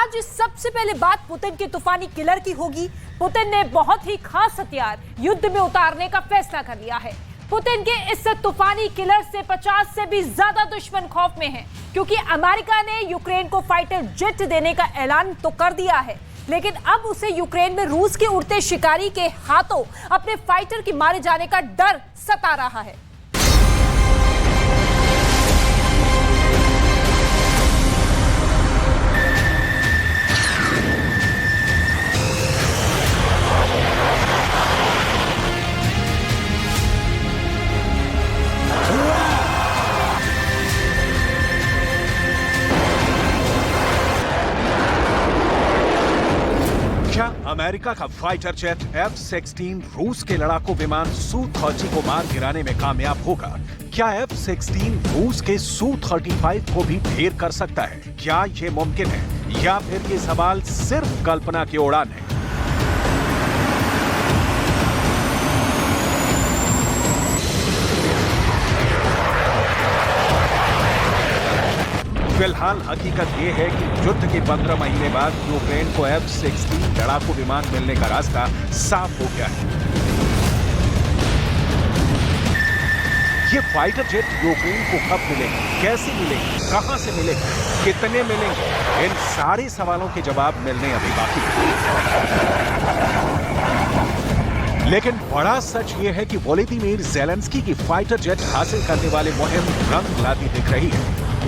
आज सबसे पहले बात पुतिन के तूफानी किलर की होगी। पुतिन ने बहुत ही खास हथियार युद्ध में उतारने का फैसला कर लिया है। पुतिन के इस तूफानी किलर से 50 से भी ज्यादा दुश्मन खौफ में हैं, क्योंकि अमेरिका ने यूक्रेन को फाइटर जेट देने का ऐलान तो कर दिया है, लेकिन अब उसे यूक्रेन में रूस के उड़ते शिकारी के हाथों अपने फाइटर के मारे जाने का डर सता रहा है। अमेरिका का फाइटर जेट F-16 रूस के लड़ाकू विमान Su-30 को मार गिराने में कामयाब होगा? क्या F-16 रूस के Su-35 को भी ढेर कर सकता है? क्या ये मुमकिन है या फिर ये सवाल सिर्फ कल्पना की उड़ान है? फिलहाल हकीकत यह है कि युद्ध के 15 महीने बाद यूक्रेन को F-16 लड़ाकू विमान मिलने का रास्ता साफ हो गया है। ये फाइटर जेट यूक्रेन को कब मिलेंगे, कैसे मिलेंगे, कहां से मिलेंगे, कितने मिलेंगे, इन सारे सवालों के जवाब मिलने अभी बाकी है। लेकिन बड़ा सच ये है कि वोलोदिमीर ज़ेलेंस्की की फाइटर जेट हासिल करने वाली मुहिम रंग लाती दिख रही है।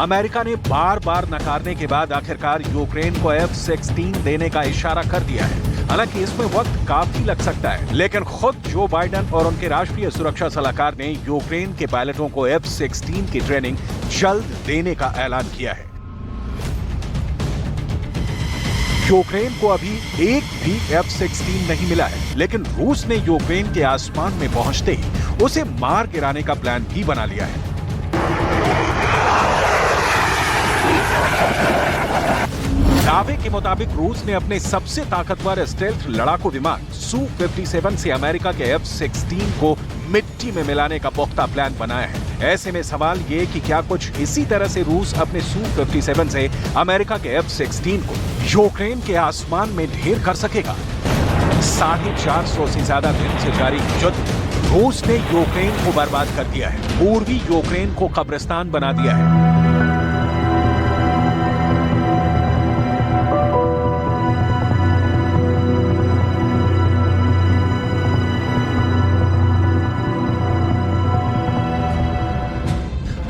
अमेरिका ने बार बार नकारने के बाद आखिरकार यूक्रेन को F-16 देने का इशारा कर दिया है। हालांकि इसमें वक्त काफी लग सकता है, लेकिन खुद जो बाइडेन और उनके राष्ट्रीय सुरक्षा सलाहकार ने यूक्रेन के पायलटों को F-16 की ट्रेनिंग जल्द देने का ऐलान किया है। यूक्रेन को अभी एक भी F-16 नहीं मिला है, लेकिन रूस ने यूक्रेन के आसमान में पहुंचते ही उसे मार गिराने का प्लान भी बना लिया है। दावे के मुताबिक रूस ने अपने सबसे ताकतवर स्टेल्थ लड़ाकू विमान Su-57 से अमेरिका के F-16 को मिट्टी में मिलाने का पुख्ता प्लान बनाया है। ऐसे में सवाल ये कि क्या कुछ इसी तरह से रूस अपने Su-57 से अमेरिका के F-16 को यूक्रेन के आसमान में ढेर कर सकेगा? 450 से ज्यादा दिन से जारी युद्ध रूस ने यूक्रेन को बर्बाद कर दिया है, पूर्वी यूक्रेन को कब्रिस्तान बना दिया है।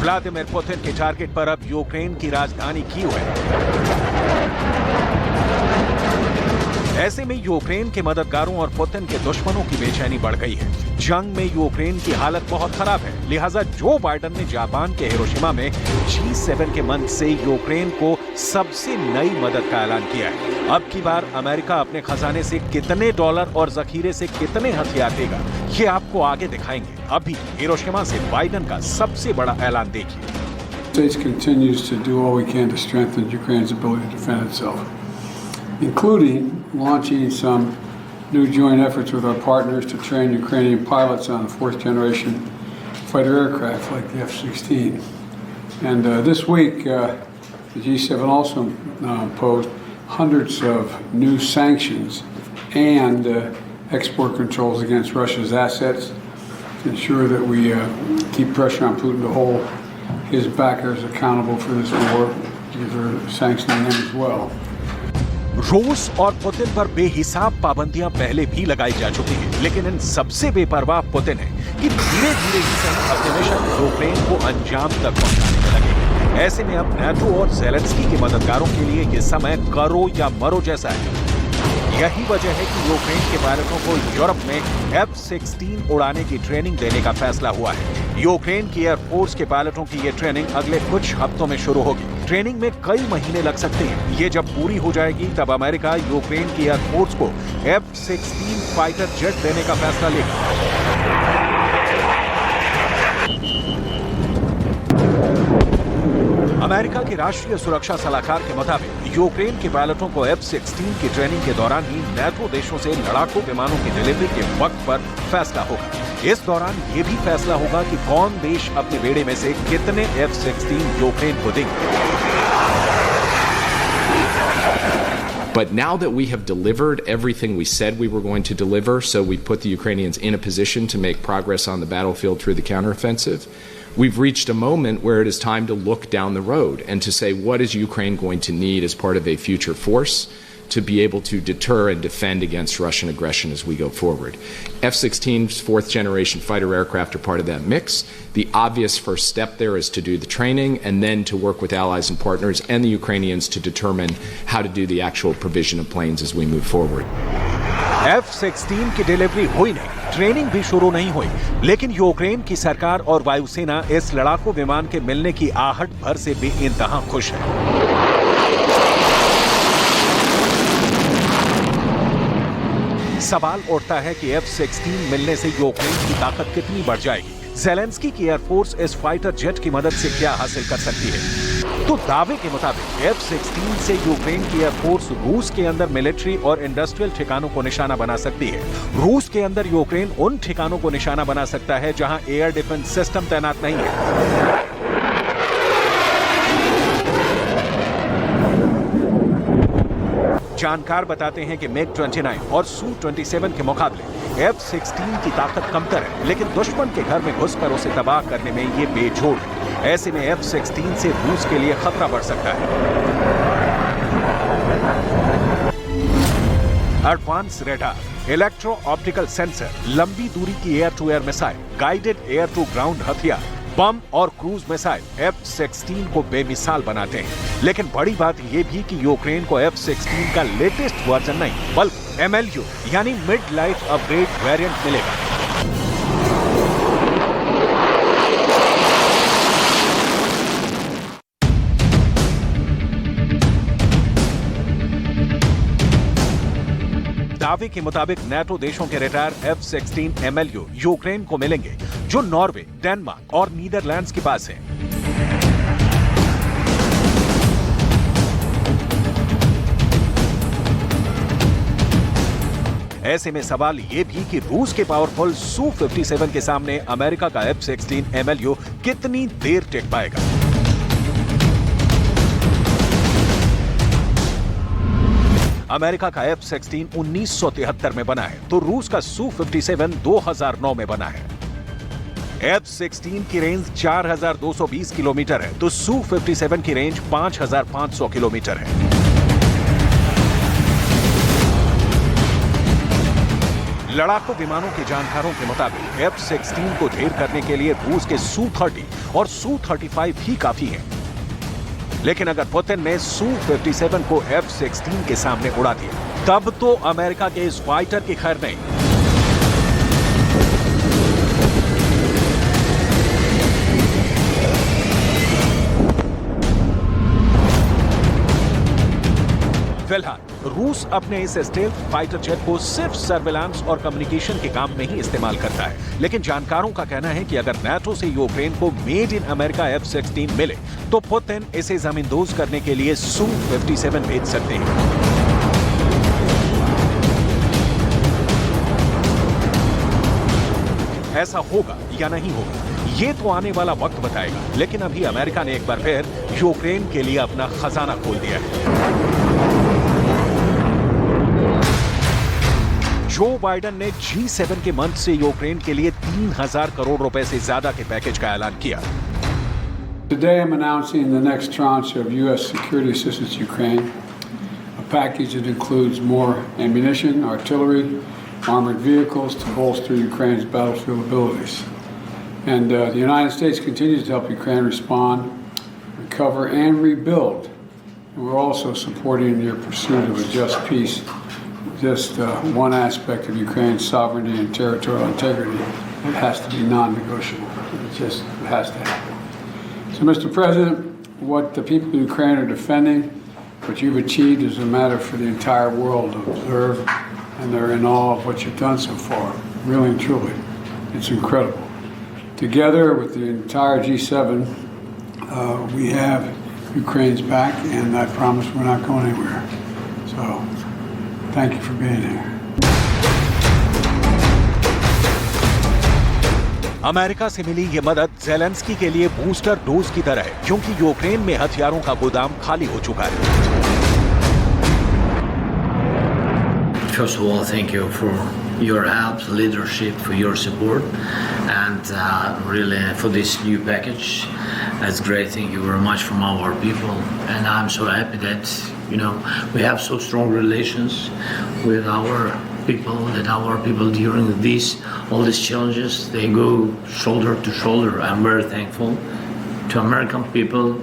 व्लादिमीर पुतिन के टारगेट पर अब यूक्रेन की राजधानी कीव है। ऐसे में यूक्रेन के मददगारों और पुतिन के दुश्मनों की बेचैनी बढ़ गई है। जंग में यूक्रेन की हालत बहुत खराब है, लिहाजा जो बाइडेन ने जापान के हिरोशिमा में G7 के मंच से यूक्रेन को सबसे नई मदद का ऐलान किया है। अब की बार अमेरिका अपने खजाने से कितने डॉलर और जखीरे से कितने हथियार देगा, ये आपको आगे दिखाएंगे। अभी हिरोशिमा से बाइडेन का सबसे बड़ा ऐलान देखिए। States continues to do all we can to strengthen Ukraine's ability to defend itself, including launching some new joint efforts with our partners to train Ukrainian pilots on fourth-generation fighter aircraft like the F-16. And this week, the G7 also imposed hundreds of new sanctions and export controls against Russia's assets to ensure that we keep pressure on Putin to hold his backers accountable for this war, because we're sanctioning them as well. रूस और Putin पर बेहिसाब पाबंदियां पहले भी लगाई जा चुकी हैं, लेकिन इन सबसे बेपरवाह पुतिन है कि धीरे धीरे ही सही अपने मिशन यूक्रेन को अंजाम तक पहुंचाने में लगे हैं। ऐसे में अब नाटो और ज़ेलेंस्की के मददगारों के लिए ये समय करो या मरो जैसा है। यही वजह है कि यूक्रेन के पायलटों को यूरोप में F-16 उड़ाने की ट्रेनिंग देने का फैसला हुआ है। यूक्रेन की एयरफोर्स के पायलटों की ये ट्रेनिंग अगले कुछ हफ्तों में शुरू होगी। ट्रेनिंग में कई महीने लग सकते हैं। ये जब पूरी हो जाएगी तब अमेरिका यूक्रेन की एयरफोर्स को F-16 फाइटर जेट देने का फैसला लेगा। अमेरिका के राष्ट्रीय सुरक्षा सलाहकार के मुताबिक यूक्रेन के पायलटों को F-16 की ट्रेनिंग के दौरान ही नाटो देशों से लड़ाकू विमानों की डिलीवरी के वक्त पर फैसला होगा। इस दौरान ये भी फैसला होगा कि कौन देश अपने बेड़े में से कितने F-16 यूक्रेन को देंगे। But now that we have delivered everything we said we were going to deliver, so we put the Ukrainians in a position to make progress on the battlefield through the counteroffensive, we've reached a moment where it is time to look down the road and to say, what is Ukraine going to need as part of a future force to be able to deter and defend against Russian aggression as we go forward? F-16's fourth-generation fighter aircraft are part of that mix. The obvious first step there is to do the training and then to work with allies and partners and the Ukrainians to determine how to do the actual provision of planes as we move forward. F-16 की delivery हुई नहीं, training भी शुरू नहीं हुई, लेकिन Ukraine की सरकार और वायुसेना इस लड़ाकू विमान के मिलने की आहट भर से बेइंतहा खुश है। सवाल उठता है कि F-16 मिलने से यूक्रेन की ताकत कितनी बढ़ जाएगी। ज़ेलेंस्की की एयरफोर्स इस फाइटर जेट की मदद से क्या हासिल कर सकती है? तो दावे के मुताबिक F-16 से यूक्रेन की एयरफोर्स रूस के अंदर मिलिट्री और इंडस्ट्रियल ठिकानों को निशाना बना सकती है। रूस के अंदर यूक्रेन उन ठिकानों को निशाना बना सकता है जहां एयर डिफेंस सिस्टम तैनात नहीं है। जानकार बताते हैं कि MiG-29 और Su-27 के मुकाबले F-16 की ताकत कमतर है, लेकिन दुश्मन के घर में घुसकर उसे तबाह करने में ये बेजोड़ है। ऐसे में F-16 से रूस के लिए खतरा बढ़ सकता है। Advance radar, electro optical sensor, लंबी दूरी की air to air missile, guided air to ground हथियार, बम और क्रूज मिसाइल F-16 को बेमिसाल बनाते हैं। लेकिन बड़ी बात यह भी कि यूक्रेन को F-16 का लेटेस्ट वर्जन नहीं, बल्कि MLU यानी मिड लाइफ अपग्रेड वेरिएंट मिलेगा। दावे के मुताबिक नाटो देशों के रिटायर F-16 MLU यूक्रेन को मिलेंगे, जो नॉर्वे, डेनमार्क और नीदरलैंड्स के पास है। ऐसे में सवाल यह भी कि रूस के पावरफुल Su-57 के सामने अमेरिका का F-16 MLU कितनी देर टिक पाएगा। अमेरिका का F-16 1973 में बना है, तो रूस का Su-57 2009 में बना है। F-16 की रेंज 4220 किलोमीटर है, तो Su-57 की रेंज 5500 किलोमीटर है। लड़ाकू विमानों के जानकारों के मुताबिक F-16 को ढेर करने के लिए रूस के Su-30 और Su-35 ही काफी हैं। लेकिन अगर पुतिन ने Su-57 को F-16 के सामने उड़ा दिया, तब तो अमेरिका के इस फाइटर की खैर नहीं। फिलहाल रूस अपने इस स्टेल्थ फाइटर जेट को सिर्फ सर्विलांस और कम्युनिकेशन के काम में ही इस्तेमाल करता है, लेकिन जानकारों का कहना है कि अगर नाटो से यूक्रेन को मेड इन अमेरिका F-16 मिले तो पुतिन इसे जमींदोज करने के लिए Su-57 भेज सकते हैं। ऐसा होगा या नहीं होगा, ये तो आने वाला वक्त बताएगा, लेकिन अभी अमेरिका ने एक बार फिर यूक्रेन के लिए अपना खजाना खोल दिया है। जो बाइडेन ने G7 के मंच से यूक्रेन के लिए 3000 करोड़ रुपए से ज्यादा के पैकेज का ऐलान किया। Today I'm announcing the next tranche of U.S. security assistance to Ukraine, a package that includes more ammunition, artillery, armored vehicles to bolster Ukraine's battlefield abilities. And the United States continues to help Ukraine respond, recover, and rebuild. And we're also supporting their pursuit of a just peace. Just one aspect of Ukraine's sovereignty and territorial integrity that has to be non-negotiable. It has to happen. So, Mr. President, what the people of Ukraine are defending, what you've achieved, is a matter for the entire world to observe, and they're in awe of what you've done so far. Really and truly, it's incredible. Together with the entire G7, we have Ukraine's back, and I promise we're not going anywhere. So, thank you for being here. America से मिली ये मदद Zelensky के लिए booster dose की तरह है, क्योंकि Ukraine में हथियारों का गोदाम खाली हो चुका है। First of all, thank you for your help, leadership, for your support, and really for this new package. That's great. Thank you very much from our people, and I'm so happy that we have so strong relations with our people. That our people during all these challenges, they go shoulder to shoulder. I'm very thankful to American people,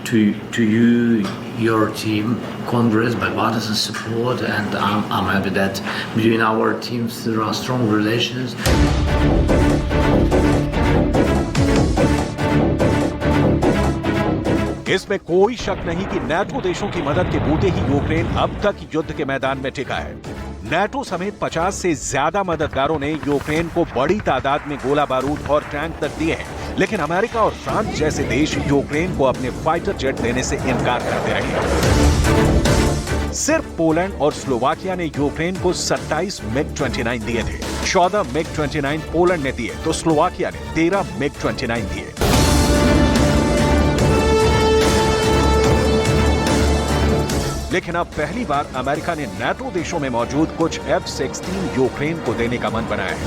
to you, your team, Congress, bipartisan support, and I'm happy that between our teams there are strong relations. इसमें कोई शक नहीं कि NATO देशों की मदद के बूते ही यूक्रेन अब तक युद्ध के मैदान में टिका है। नाटो समेत 50 से ज्यादा मददगारों ने यूक्रेन को बड़ी तादाद में गोला बारूद और टैंक तक दिए हैं, लेकिन अमेरिका और फ्रांस जैसे देश यूक्रेन को अपने फाइटर जेट देने से इनकार करते रहे। सिर्फ पोलैंड और स्लोवाकिया ने यूक्रेन को 27 MiG-29 दिए थे। 14 MiG-29 पोलैंड ने दिए तो स्लोवाकिया ने 13 MiG-29 दिए। लेकिन अब पहली बार अमेरिका ने नाटो देशों में मौजूद कुछ F-16 यूक्रेन को देने का मन बनाया है।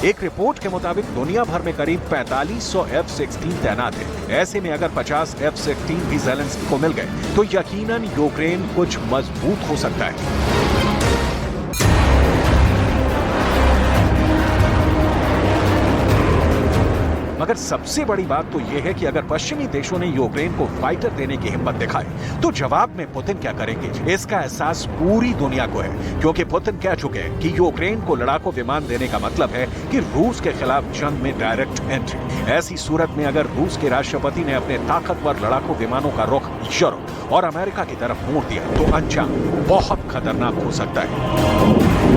एक रिपोर्ट के मुताबिक दुनिया भर में करीब 4500 F-16 तैनात हैं। ऐसे में अगर 50 F-16 भी ज़ेलेंस्की को मिल गए तो यकीनन यूक्रेन कुछ मजबूत हो सकता है। मगर सबसे बड़ी बात तो यह है कि अगर पश्चिमी देशों ने यूक्रेन को फाइटर देने की हिम्मत दिखाई तो जवाब में पुतिन क्या करेंगे, इसका एहसास पूरी दुनिया को है, क्योंकि पुतिन कह चुके हैं कि यूक्रेन को लड़ाकू विमान देने का मतलब है कि रूस के खिलाफ जंग में डायरेक्ट एंट्री। ऐसी सूरत में अगर रूस के राष्ट्रपति ने अपने ताकतवर लड़ाकू विमानों का रुख यूरोप और अमेरिका की तरफ मोड़ दिया तो अंजाम बहुत खतरनाक हो सकता है।